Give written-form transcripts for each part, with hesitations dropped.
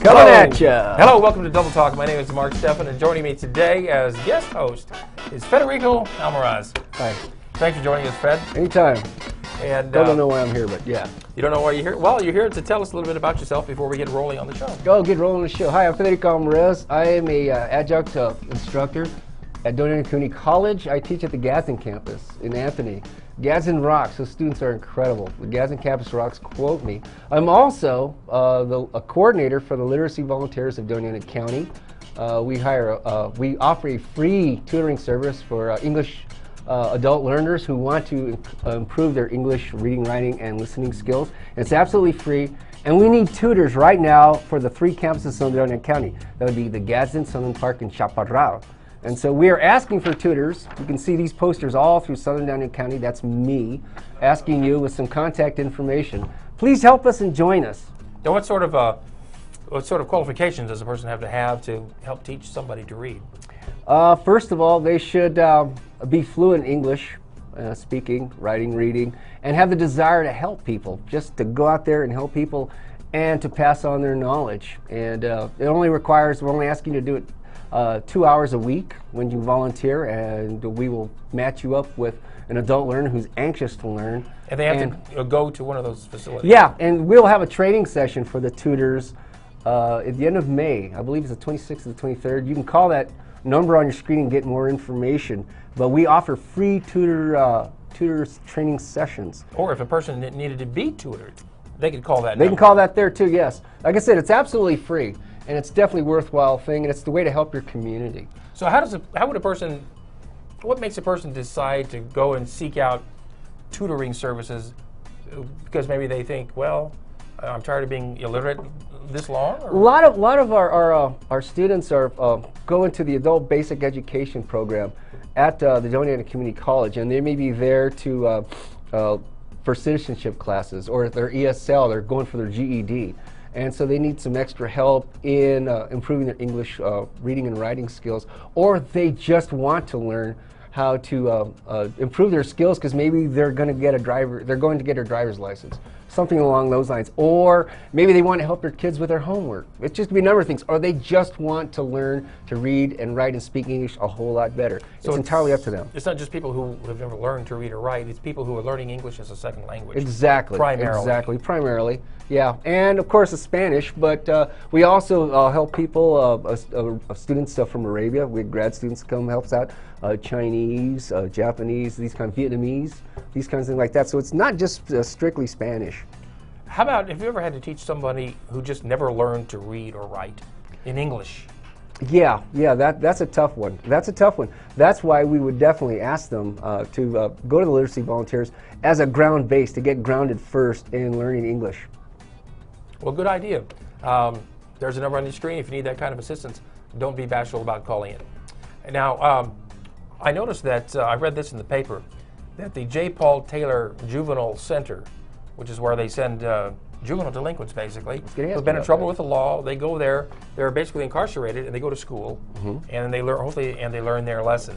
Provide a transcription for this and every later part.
Coming at ya. Hello, welcome to Double Talk. My name is Mark Steffen, and joining me today as guest host is Federico Almarez. Hi. Thanks for joining us, Fed. Anytime. And don't know why I'm here, but yeah. You don't know why you're here? Well, you're here to tell us a little bit about yourself before we get rolling on the show. Go get rolling on the show. Hi, I'm Federico Almarez. I am a adjunct instructor at Doña Community College. I teach at the Gadsden campus in Anthony. Gadsden rocks. Those students are incredible. The Gadsden campus rocks, quote me. I'm also a coordinator for the literacy volunteers of Doña County. We offer a free tutoring service for English adult learners who want to improve their English reading, writing, and listening skills. It's absolutely free. And we need tutors right now for the three campuses in Southern Doña County. That would be the Gadsden, Southern Park, and Chaparral. And so we are asking for tutors. You can see these posters all through Southern Doña County. That's me asking you with some contact information. Please help us and join us. Now, what sort of qualifications does a person have to help teach somebody to read? First of all, they should be fluent in English, speaking, writing, reading, and have the desire to help people, just to go out there and help people and to pass on their knowledge. And it only requires, we're only asking you to do it 2 hours a week when you volunteer, and we will match you up with an adult learner who's anxious to learn. And they have to go to one of those facilities? Yeah, and we'll have a training session for the tutors at the end of May. I believe it's the 26th or the 23rd. You can call that number on your screen and get more information. But we offer free tutors training sessions. Or if a person needed to be tutored, they could call that number. They can call that there too, yes. Like I said, it's absolutely free. And it's definitely a worthwhile thing, and it's the way to help your community. So what makes a person decide to go and seek out tutoring services? Because maybe they think, well, I'm tired of being illiterate this long? Or? A lot of our students are going to the adult basic education program at the Doña Community College, and they may be there to for citizenship classes, or their ESL, they're going for their GED. And so they need some extra help in improving their English reading and writing skills, or they just want to learn how to improve their skills because maybe they're going to get a driver's license, something along those lines. Or maybe they want to help their kids with their homework. It just could be a number of things. Or they just want to learn to read and write and speak English a whole lot better. So it's entirely up to them. It's not just people who have never learned to read or write. It's people who are learning English as a second language. Exactly. Primarily. Yeah, and of course, Spanish, but we also help people, students from Arabia. We have grad students come help us out, Chinese, Japanese, these kind of Vietnamese, these kinds of things like that. So it's not just strictly Spanish. How about, have you ever had to teach somebody who just never learned to read or write in English? Yeah, that's a tough one. That's why we would definitely ask them to go to the literacy volunteers as a ground base, to get grounded first in learning English. Well, good idea. There's a number on your screen. If you need that kind of assistance, don't be bashful about calling it. Now, I noticed that, I read this in the paper, that the J. Paul Taylor Juvenile Center, which is where they send juvenile delinquents, basically, who've been in trouble with the law, they go there, they're basically incarcerated, and they go to school, and they learn, hopefully, and they learn their lesson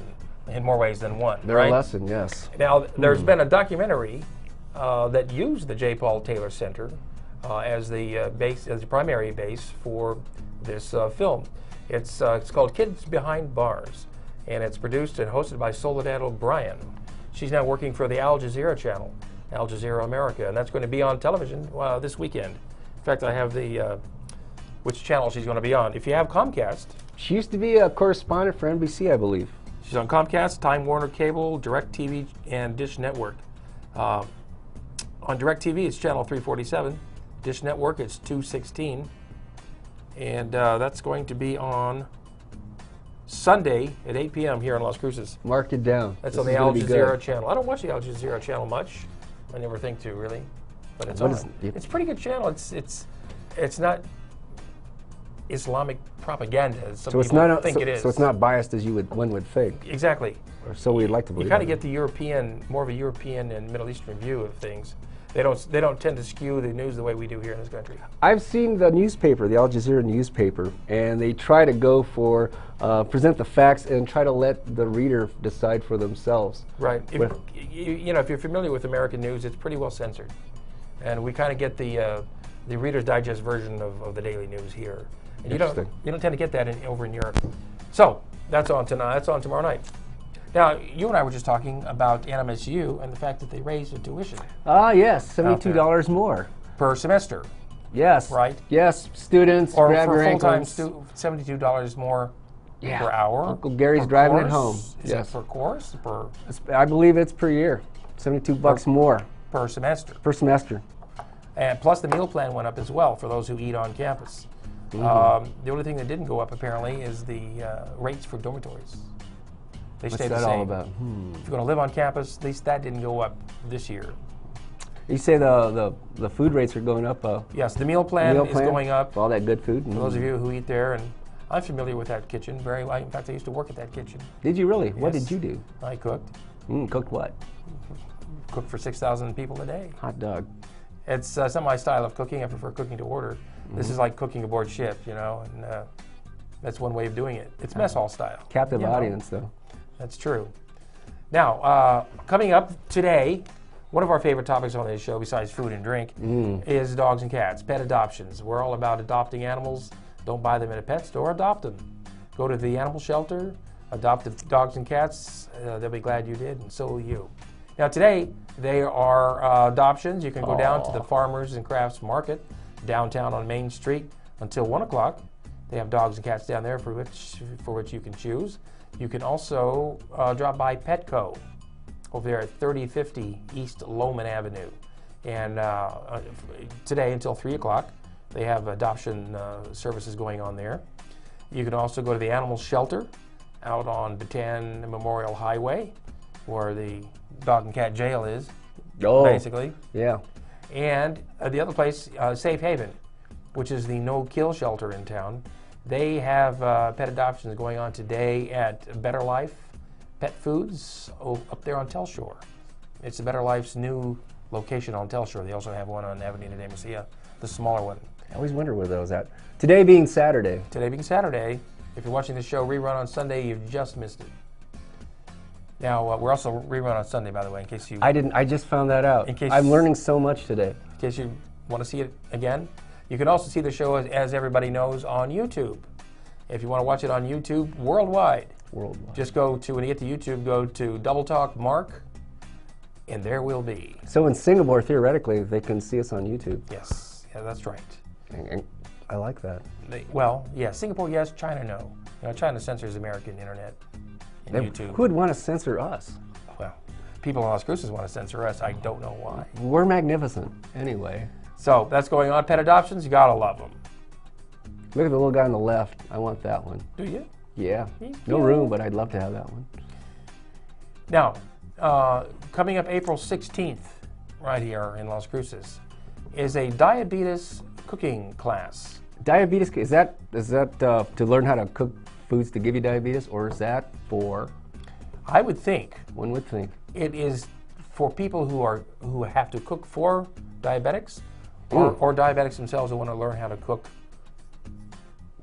in more ways than one. Their lesson, yes. Now, there's been a documentary that used the J. Paul Taylor Center as the primary base for this film. It's called Kids Behind Bars, and it's produced and hosted by Soledad O'Brien. She's now working for the Al Jazeera channel, Al Jazeera America, and that's going to be on television this weekend. In fact, I have the which channel she's going to be on. If you have Comcast. She used to be a correspondent for NBC, I believe. She's on Comcast, Time Warner Cable, DirecTV, and Dish Network. On DirecTV, it's channel 347. Dish Network, it's 216, and that's going to be on Sunday at 8 p.m. here in Las Cruces. Mark it down. That's on the Al Jazeera channel. I don't watch the Al Jazeera channel much. I never think to, really, but it's on. It's a pretty good channel. It's not Islamic propaganda as some people think it is. So it's not biased as one would think. Exactly. Or so we'd like to believe. You kind of get the more of a European and Middle Eastern view of things. They don't tend to skew the news the way we do here in this country. I've seen the newspaper, the Al Jazeera newspaper, and they try to go for present the facts and try to let the reader decide for themselves. Right. If you're familiar with American news, it's pretty well censored, and we kind of get the the Reader's Digest version of the daily news here. And you don't tend to get that over in Europe. So that's on tonight. That's on tomorrow night. Now, you and I were just talking about NMSU and the fact that they raised the tuition. Ah, yes, $72 more Per semester. Yes. Right? Yes, students, Or grab for your full-time ankles. $72 more per hour. Uncle Gary's per driving course. it home. Is Yes. it per course? I believe it's per year. $72 more Per semester. per semester. And plus the meal plan went up as well for those who eat on campus. Mm-hmm. The only thing that didn't go up apparently is the rates for dormitories. They What's stayed the that same. all about? If you're going to live on campus, at least that didn't go up this year. You say the food rates are going up. Yes, the meal plan is going up. All that good food. For those of you who eat there, and I'm familiar with that kitchen. In fact, I used to work at that kitchen. Did you really? Yes. What did you do? I cooked. Cooked what? Cooked for 6,000 people a day. Hot dog. It's not my style of cooking. I prefer cooking to order. This is like cooking aboard ship, you know, and that's one way of doing it. It's mess hall style. Captive audience, though. That's true. Now, coming up today, one of our favorite topics on this show, besides food and drink, is dogs and cats, pet adoptions. We're all about adopting animals. Don't buy them at a pet store, adopt them. Go to the animal shelter, adopt the dogs and cats. They'll be glad you did, and so will you. Now today, they are adoptions. You can go down to the Farmers and Crafts Market downtown on Main Street until 1 o'clock. They have dogs and cats down there for which you can choose. You can also drop by Petco over there at 3050 East Lowman Avenue. And today until 3 o'clock, they have adoption services going on there. You can also go to the animal shelter out on Bataan Memorial Highway, where the dog and cat jail is, basically. Yeah. And the other place, Safe Haven, which is the no-kill shelter in town. They have pet adoptions going on today at Better Life Pet Foods up there on Telshore. It's Better Life's new location on Telshore. They also have one on Avenida de Mesilla, the smaller one. I always wonder where those at. Today being Saturday. Today being Saturday. If you're watching the show rerun on Sunday, you've just missed it. Now, we're also rerun on Sunday, by the way, in case you... I just found that out. I'm learning so much today. In case you want to see it again. You can also see the show, as everybody knows, on YouTube. If you want to watch it on YouTube worldwide, just go to, when you get to YouTube, go to Double Talk Mark, and there will be. So in Singapore, theoretically, they can see us on YouTube. Yes, yeah, that's right. And I like that. Well, yeah, Singapore, yes, China, no. You know, China censors American internet and YouTube. Who would want to censor us? Well, people in Las Cruces want to censor us. I don't know why. We're magnificent, anyway. So that's going on. Pet adoptions, you gotta love them. Look at the little guy on the left. I want that one. Do you? Yeah. No room, but I'd love to have that one. Now, coming up April 16th, right here in Las Cruces, is a diabetes cooking class. Diabetes, is that to learn how to cook foods to give you diabetes, or is that for? I would think. One would think. It is for people who have to cook for diabetics, or diabetics themselves who want to learn how to cook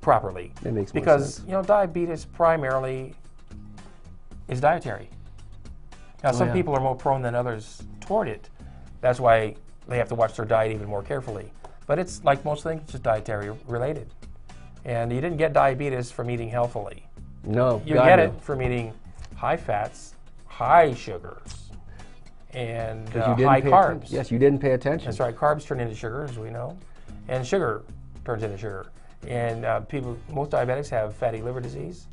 properly. That makes more because sense. you know, diabetes primarily is dietary. Now, some people are more prone than others toward it. That's why they have to watch their diet even more carefully. But it's like most things, it's just dietary related. And you didn't get diabetes from eating healthily. No, You get it from eating high fats, high sugars, and high carbs. Yes, you didn't pay attention. That's right. Carbs turn into sugar, as we know, and sugar turns into sugar. And most diabetics have fatty liver disease.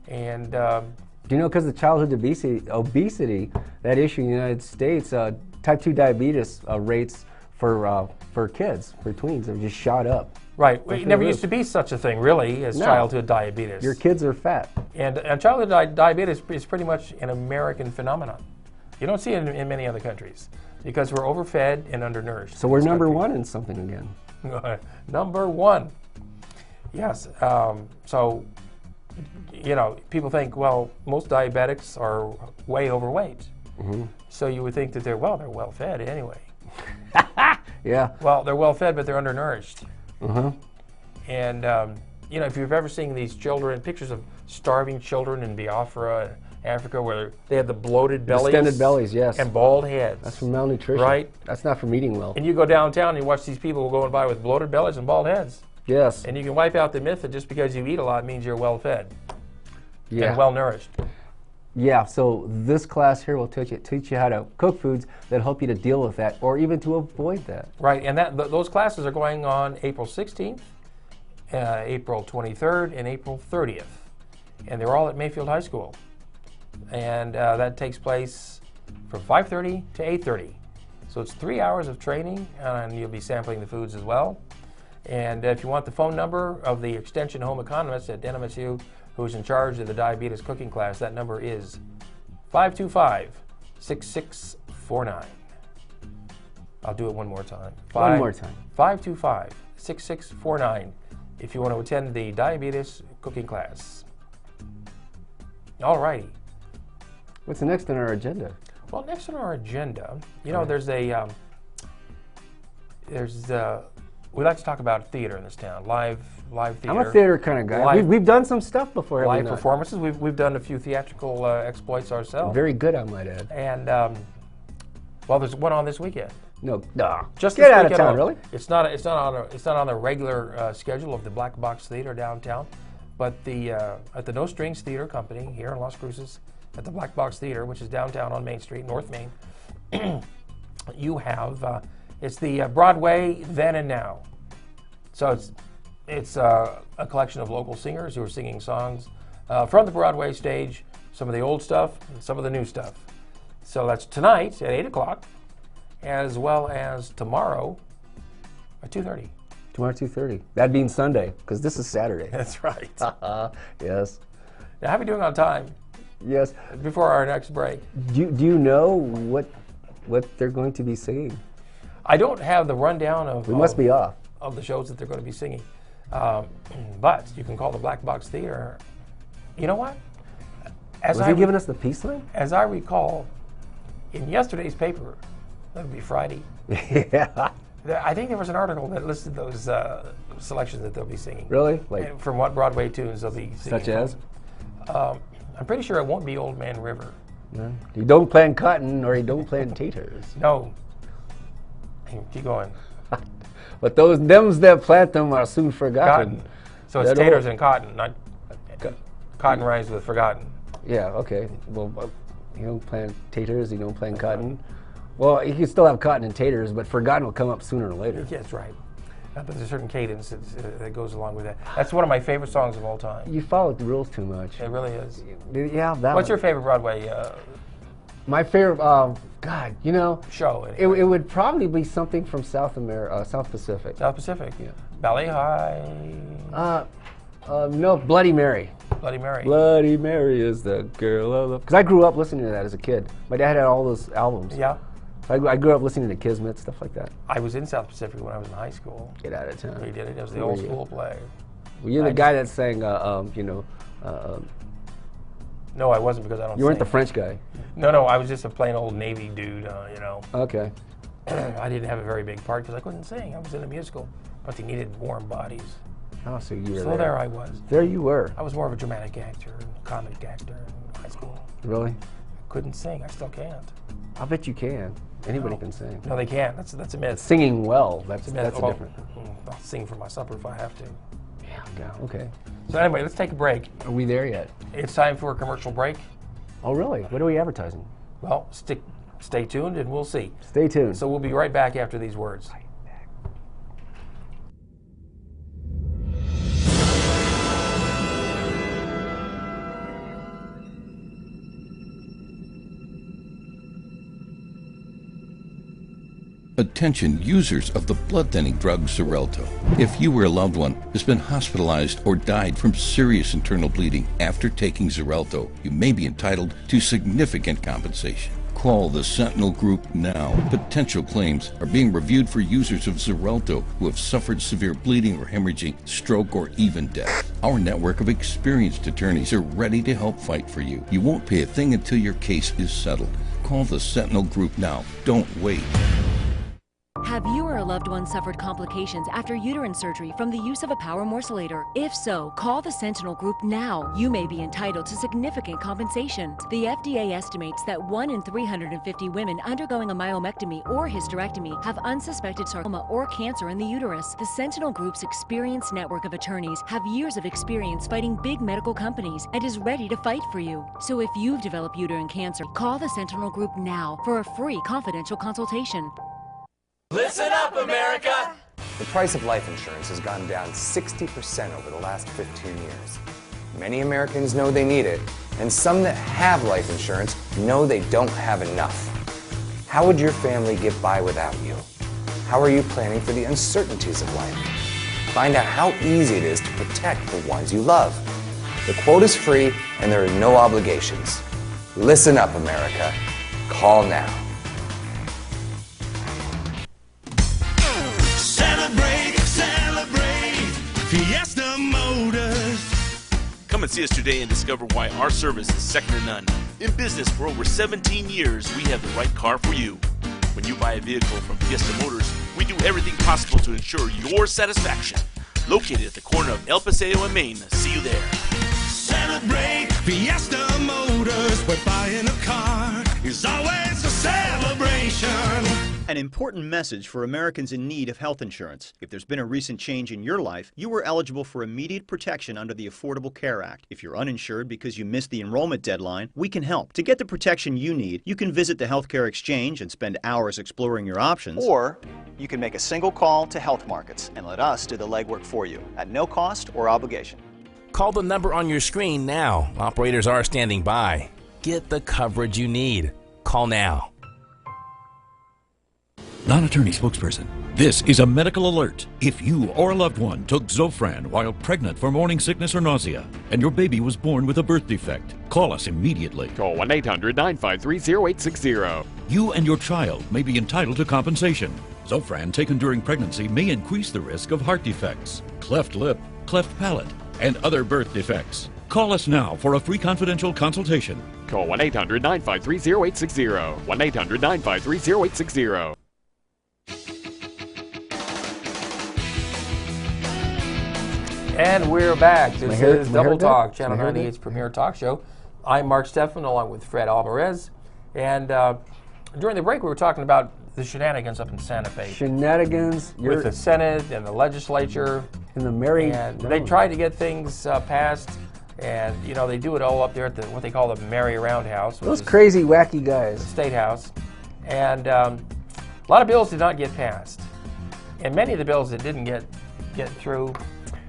And do you know, because of childhood obesity, that issue in the United States, type 2 diabetes rates for kids, for tweens, have just shot up. Right. It never used to be such a thing, really, as childhood diabetes. Your kids are fat. And childhood diabetes is pretty much an American phenomenon. You don't see it in many other countries because we're overfed and undernourished. So we're number one in something again. Number one. Yes. So, you know, people think, well, most diabetics are way overweight. So you would think that they're well fed anyway. Yeah. Well, they're well fed, but they're undernourished. And, you know, if you've ever seen these children, pictures of starving children in Biafra Africa, where they have the bloated bellies. Distended bellies, yes. And bald heads. That's from malnutrition. Right. That's not from eating well. And you go downtown and you watch these people going by with bloated bellies and bald heads. Yes. And you can wipe out the myth that just because you eat a lot means you're well fed Yeah. and well nourished. Yeah, so this class here will teach you how to cook foods that help you to deal with that or even to avoid that. Right, and those classes are going on April 16th, April 23rd, and April 30th. And they're all at Mayfield High School. And that takes place from 5:30 to 8:30. So it's 3 hours of training, and you'll be sampling the foods as well. And if you want the phone number of the Extension Home Economist at NMSU, who's in charge of the diabetes cooking class, that number is 525-6649. I'll do it one more time. One more time. 525-6649 if you want to attend the diabetes cooking class. All righty. What's next on our agenda? Well, next on our agenda, you know, we like to talk about theater in this town, live theater. I'm a theater kind of guy. We've done some stuff before. Live performances. We've done a few theatrical exploits ourselves. Very good, I might add. And well, there's one on this weekend. No, just get out of town, really? It's not on the regular schedule of the Black Box Theater downtown, but at the No Strings Theater Company here in Las Cruces, at the Black Box Theater, which is downtown on Main Street, North Main, you have it's the Broadway Then and Now. So it's a collection of local singers who are singing songs from the Broadway stage, some of the old stuff and some of the new stuff. So that's tonight at 8 o'clock, as well as tomorrow at 2:30. Tomorrow 2:30. That being Sunday, because this is Saturday. That's right. Yes. Now, how are we doing on time? Yes. Before our next break. Do you know what they're going to be singing? I don't have the rundown of. We must be off. Of the shows that they're going to be singing, but you can call the Black Box Theater. You know what? Was he giving us the peace sign? As I recall, in yesterday's paper, that would be Friday. Yeah. I think there was an article that listed those selections that they'll be singing. Really? Like from what Broadway tunes they'll be singing. Such as? I'm pretty sure it won't be Old Man River. No. You don't plant cotton or you don't plant taters. No. Keep going. But them's that plant them are soon forgotten. Cotton. So it's taters and cotton, not cotton rhymes with forgotten. Yeah, okay. Well, you don't plant taters, you don't plant cotton. Well, you can still have cotton and taters, but forgotten will come up sooner or later. Yeah, that's right. But there's a certain cadence that goes along with that. That's one of my favorite songs of all time. You followed the rules too much. It really is. Yeah, that What's your favorite Broadway My favorite, God, you know, show? Anyway. It would probably be something from South Pacific. South Pacific? Yeah. Ballet High? No, Bloody Mary. Bloody Mary. Bloody Mary is the girl I love. Because I grew up listening to that as a kid. My dad had all those albums. Yeah. I grew up listening to Kismet, stuff like that. I was in South Pacific when I was in high school. Get out of town. We did it. It was the old school play. Were you the guy that sang, No, I wasn't because I don't You weren't sing. the French guy. No, I was just a plain old Navy dude, you know. Okay. I didn't have a very big part because I couldn't sing. I was in a musical, but they needed warm bodies. Oh, so you were So there I was. There you were. I was more of a dramatic actor, comic actor in high school. Really? Couldn't sing. I still can't. I bet you can. Anybody can sing. No, they can't. That's a myth. Singing well, that's a myth. different. I'll sing for my supper if I have to. Yeah, okay. So anyway, let's take a break. Are we there yet? It's time for a commercial break. Oh, really? What are we advertising? Well, stay tuned and we'll see. Stay tuned. So we'll be right back after these words. Attention users of the blood thinning drug Xarelto. If you or a loved one has been hospitalized or died from serious internal bleeding after taking Xarelto, you may be entitled to significant compensation. Call the Sentinel Group now. Potential claims are being reviewed for users of Xarelto who have suffered severe bleeding or hemorrhaging, stroke, or even death. Our network of experienced attorneys are ready to help fight for you. You won't pay a thing until your case is settled. Call the Sentinel Group now. Don't wait. Have you or a loved one suffered complications after uterine surgery from the use of a power morcellator? If so, call the Sentinel Group now. You may be entitled to significant compensation. The FDA estimates that 1 in 350 women undergoing a myomectomy or hysterectomy have unsuspected sarcoma or cancer in the uterus. The Sentinel Group's experienced network of attorneys have years of experience fighting big medical companies and is ready to fight for you. So if you've developed uterine cancer, call the Sentinel Group now for a free confidential consultation. Listen up, America! The price of life insurance has gone down 60% over the last 15 years. Many Americans know they need it, and some that have life insurance know they don't have enough. How would your family get by without you? How are you planning for the uncertainties of life? Find out how easy it is to protect the ones you love. The quote is free, and there are no obligations. Listen up, America. Call now. Fiesta Motors. Come and see us today and discover why our service is second to none. In business for over 17 years, we have the right car for you. When you buy a vehicle from Fiesta Motors, we do everything possible to ensure your satisfaction. Located at the corner of El Paseo and Main. See you there. Celebrate Fiesta Motors, where buying a car is always a celebration. An important message for Americans in need of health insurance. If there's been a recent change in your life, you are eligible for immediate protection under the Affordable Care Act. If you're uninsured because you missed the enrollment deadline, we can help. To get the protection you need, you can visit the Healthcare Exchange and spend hours exploring your options. Or you can make a single call to Health Markets and let us do the legwork for you at no cost or obligation. Call the number on your screen now. Operators are standing by. Get the coverage you need. Call now. Non-attorney spokesperson. This is a medical alert. If you or a loved one took Zofran while pregnant for morning sickness or nausea, and your baby was born with a birth defect, call us immediately. Call 1-800-953-0860. You and your child may be entitled to compensation. Zofran taken during pregnancy may increase the risk of heart defects, cleft lip, cleft palate, and other birth defects. Call us now for a free confidential consultation. Call 1-800-953-0860. 1-800-953-0860. And we're back. This is Double Talk, Channel 98's premier talk show. I'm Mark Steffen, along with Fred Almarez. And during the break, we were talking about the shenanigans up in Santa Fe. Shenanigans. With the Senate and the legislature. And the Mary. And they tried to get things passed. And, you know, they do it all up there at the, what they call the Merry Roundhouse. Those crazy, wacky guys. State House. And a lot of bills did not get passed. And many of the bills that didn't get through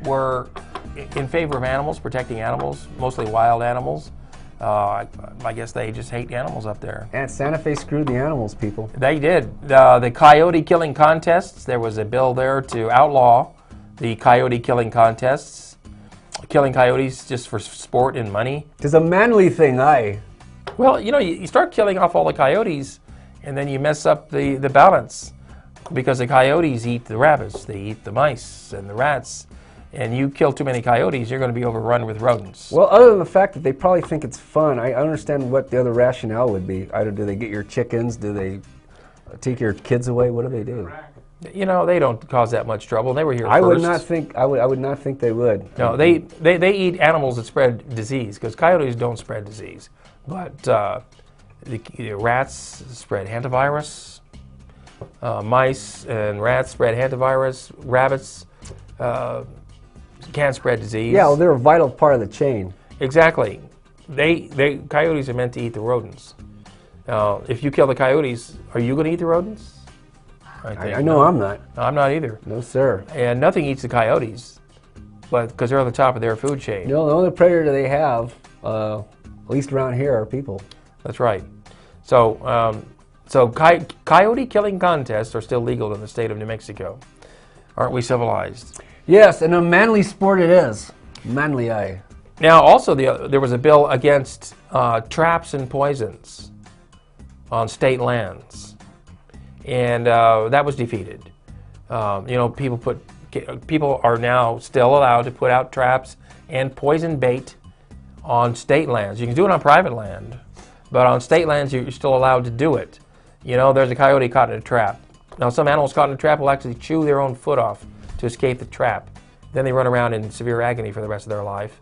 were in favor of animals, protecting animals, mostly wild animals. I guess they just hate animals up there. And Santa Fe screwed the animals, people. They did. The coyote killing contests, there was a bill there to outlaw the coyote killing contests. Killing coyotes just for sport and money. It's a manly thing, Well, you know, you start killing off all the coyotes, and then you mess up the balance. Because the coyotes eat the rabbits, they eat the mice and the rats. And you kill too many coyotes, you're going to be overrun with rodents. Well, other than the fact that they probably think it's fun, I understand what the other rationale would be. Either do they get your chickens, do they take your kids away, what do they do? You know, they don't cause that much trouble. They were here first. I would not think they would. No, they eat animals that spread disease, because coyotes don't spread disease. But the rats spread hantavirus, mice and rats spread hantavirus, rabbits can't spread disease. Yeah, well, they're a vital part of the chain. Exactly. Coyotes are meant to eat the rodents. If you kill the coyotes, are you going to eat the rodents? I know I'm not. No, I'm not either. No, sir. And nothing eats the coyotes, but because they're on the top of their food chain. No, the only predator they have, at least around here, are people. That's right. So, coyote killing contests are still legal in the state of New Mexico. Aren't we civilized? Yes, and a manly sport it is. Manly eye. Now, also, there was a bill against traps and poisons on state lands, and that was defeated. You know, people are now still allowed to put out traps and poison bait on state lands. You can do it on private land, but on state lands, you're still allowed to do it. You know, there's a coyote caught in a trap. Now, some animals caught in a trap will actually chew their own foot off to escape the trap. Then they run around in severe agony for the rest of their life.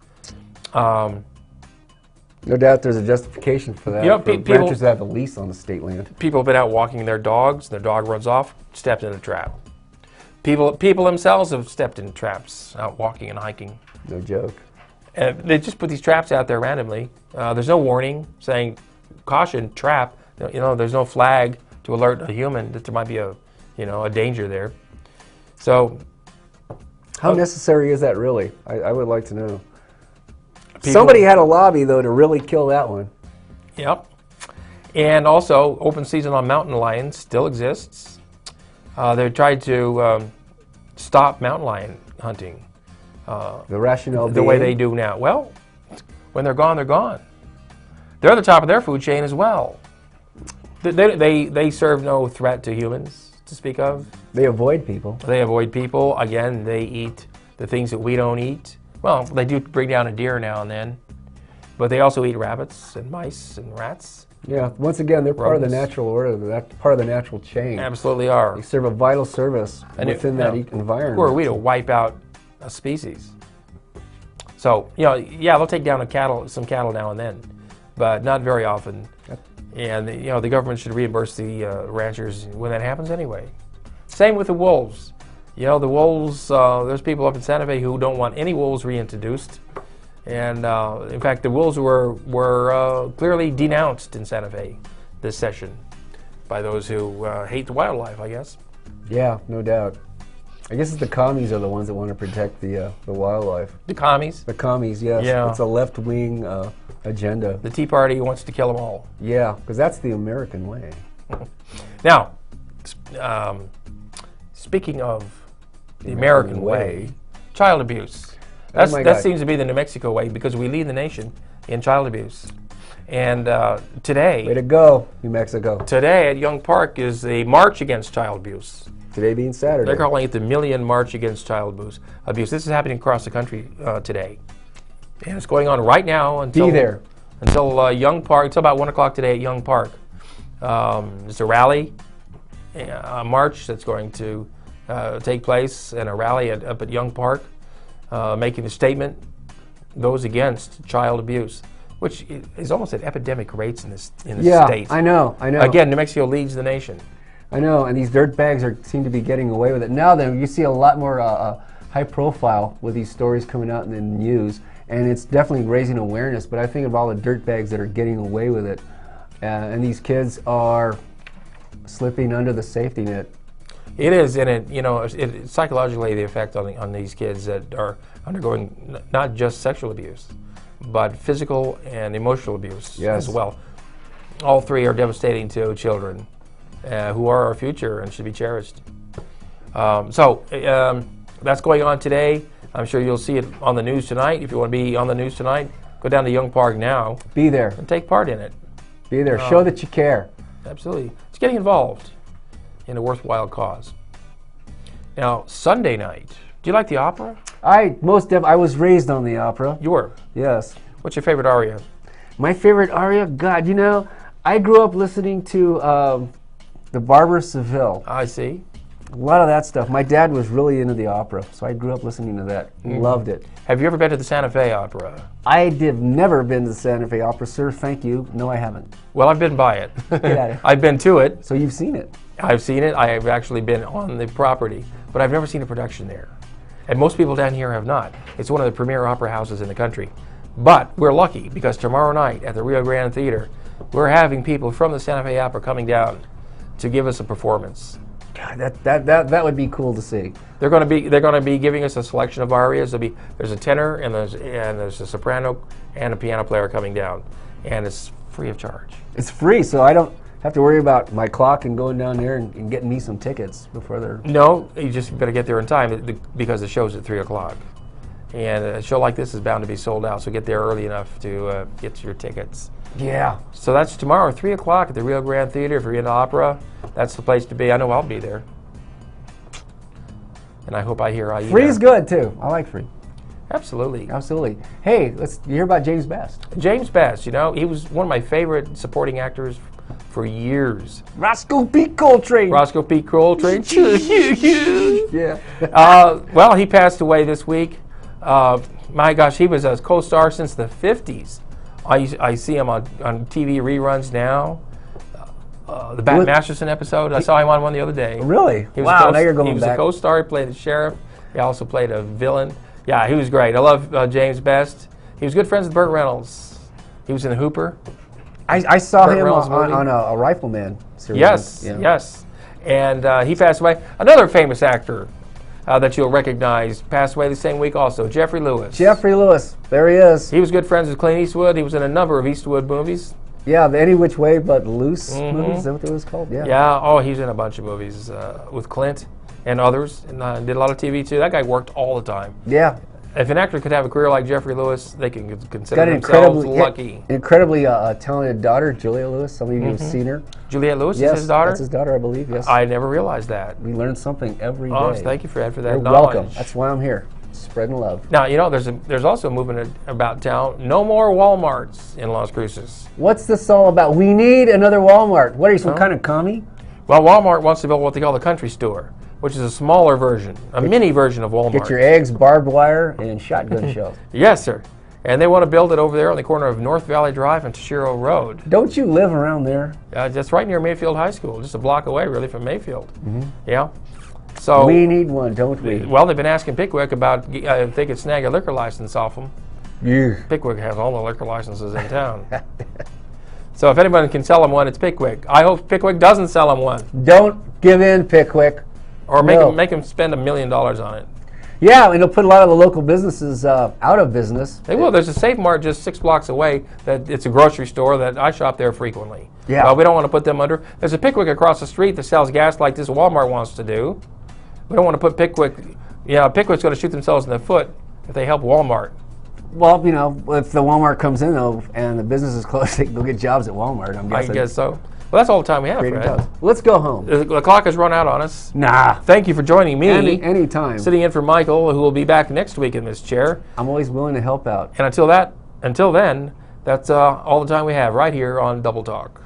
No doubt there's a justification for that. You know, for ranchers that have a lease on the state land. People have been out walking their dogs, their dog runs off, stepped in a trap. People themselves have stepped in traps, out walking and hiking. No joke. And they just put these traps out there randomly. There's no warning saying, caution, trap. You know, there's no flag to alert a human that there might be a danger there. So, how necessary is that really? I would like to know. Somebody had a lobby, though, to really kill that one. Yep. And also, open season on mountain lions still exists. They tried to stop mountain lion hunting. The rationale the way they do now. Well, when they're gone, they're gone. They're at the top of their food chain as well. They serve no threat to humans to speak of. They avoid people. They avoid people. Again, they eat the things that we don't eat. Well, they do bring down a deer now and then, but they also eat rabbits and mice and rats. Yeah, once again, they're part of the natural order. They're part of the natural chain. Absolutely are. They serve a vital service within that environment. Who are we to wipe out a species? So, yeah, they'll take down some cattle now and then, but not very often. And, the government should reimburse the ranchers when that happens anyway. Same with the wolves. The wolves, there's people up in Santa Fe who don't want any wolves reintroduced. And, in fact, the wolves were clearly denounced in Santa Fe this session by those who hate the wildlife, I guess. Yeah, no doubt. I guess it's the commies are the ones that want to protect the wildlife. The commies? The commies, yes. Yeah. It's a left-wing agenda. The Tea Party wants to kill them all. Yeah, because that's the American way. Now, speaking of the American way, child abuse. That seems to be the New Mexico way because we lead the nation in child abuse. And today... Way to go, New Mexico. Today at Young Park is a march against child abuse. Today being Saturday. They're calling it the Million March Against Child Abuse. This is happening across the country today. And it's going on right now until Young Park, until about 1 o'clock today at Young Park. It's a rally, a march that's going to take place, and a rally up at Young Park, making a statement, those against child abuse, which is almost at epidemic rates in this state. Yeah, I know. Again, New Mexico leads the nation. I know, and these dirtbags seem to be getting away with it. Now then, you see a lot more high profile with these stories coming out in the news, and it's definitely raising awareness, but I think of all the dirtbags that are getting away with it, and these kids are slipping under the safety net. It is, and it psychologically the effect on these kids that are undergoing not just sexual abuse, but physical and emotional abuse as well. All three are devastating to children who are our future and should be cherished. That's going on today. I'm sure you'll see it on the news tonight. If you want to be on the news tonight, go down to Young Park now. Be there. And take part in it. Be there. Show that you care. Absolutely. It's getting involved in a worthwhile cause. Now, Sunday night. Do you like the opera? I was raised on the opera. You were? Yes. What's your favorite aria? My favorite aria? God, I grew up listening to The Barber of Seville. I see. A lot of that stuff. My dad was really into the opera, so I grew up listening to that. Loved it. Have you ever been to the Santa Fe Opera? I have never been to the Santa Fe Opera, sir. Thank you. No, I haven't. Well, I've been by it. Yeah. I've been to it. So you've seen it? I've seen it. I have actually been on the property, but I've never seen a production there. And most people down here have not. It's one of the premier opera houses in the country. But we're lucky because tomorrow night at the Rio Grande Theater, we're having people from the Santa Fe Opera coming down to give us a performance. God, that would be cool to see. They're going to be giving us a selection of arias. There's a tenor and there's a soprano and a piano player coming down, and it's free of charge. It's free, so I don't have to worry about my clock and going down there and getting me some tickets before they're... No, you just better get there in time because the show's at 3 o'clock. And a show like this is bound to be sold out, so get there early enough to get your tickets. Yeah. So that's tomorrow, 3 o'clock at the Rio Grande Theater. If you're into opera, that's the place to be. I know I'll be there. And I hope I hear IE. Free's good, too. I like Free. Absolutely. Absolutely. Hey, you hear about James Best? James Best, he was one of my favorite supporting actors for years. Roscoe P. Coltrane. Roscoe P. Coltrane. Yeah. Well, he passed away this week. My gosh, he was a co-star since the 50s. I see him on TV reruns now. The Bat Masterson episode, I saw him on one the other day. Really? He was Wow, now you're going back. He was a co-star, he played the sheriff. He also played a villain. Yeah, he was great. I love James Best. He was good friends with Burt Reynolds. He was in Hooper. I saw Burt him Reynolds on a Rifleman series. Yes, Yeah. yes. And he passed away. Another famous actor that you'll recognize passed away the same week also, Jeffrey Lewis. Jeffrey Lewis, there he is. He was good friends with Clint Eastwood. He was in a number of Eastwood movies. Yeah, the Any Which Way But Loose movies, is that what it was called? Yeah. Yeah, oh, he's in a bunch of movies with Clint and others, and did a lot of TV too. That guy worked all the time. Yeah. If an actor could have a career like Jeffrey Lewis, they can consider themselves lucky. Incredibly talented daughter, Julia Lewis. Some of you have seen her. Juliette Lewis Yes, is his daughter? that's his daughter, I believe, yes. I never realized that. We learn something every day. Oh, thank you for that You're knowledge. welcome. That's why I'm here, spreading love. Now, you know, there's also a movement about town. No more Walmarts in Las Cruces. What's this all about? We need another Walmart. What are you, some kind of commie? Well, Walmart wants to build what they call the country store, which is a smaller version, a mini version of Walmart. Get your eggs, barbed wire, and shotgun shells. Yes, sir. And they want to build it over there on the corner of North Valley Drive and Tashiro Road. Don't you live around there? That's right near Mayfield High School, just a block away, really, from Mayfield. Yeah. So we need one, don't we? Well, they've been asking Pickwick about if they could snag a liquor license off them. Yeah. Pickwick has all the liquor licenses in town. So if anyone can sell them one, it's Pickwick. I hope Pickwick doesn't sell them one. Don't give in, Pickwick. Or make them spend $1 million on it. Yeah, and it'll put a lot of the local businesses out of business. They will. There's a Safe Mart just 6 blocks away. That it's a grocery store that I shop there frequently. Yeah. Well, we don't want to put them under. There's a Pickwick across the street that sells gas like this Walmart wants to do. We don't want to put Pickwick. Yeah, Pickwick's going to shoot themselves in the foot if they help Walmart. Well, you know, if the Walmart comes in though and the business is closed, they can go get jobs at Walmart. I'm guessing. I guess so. Well, that's all the time we have, Fred. Let's go home. The clock has run out on us. Nah. Thank you for joining me. Anytime. Sitting in for Michael, who will be back next week in this chair. I'm always willing to help out. And until then, that's all the time we have right here on Double Talk.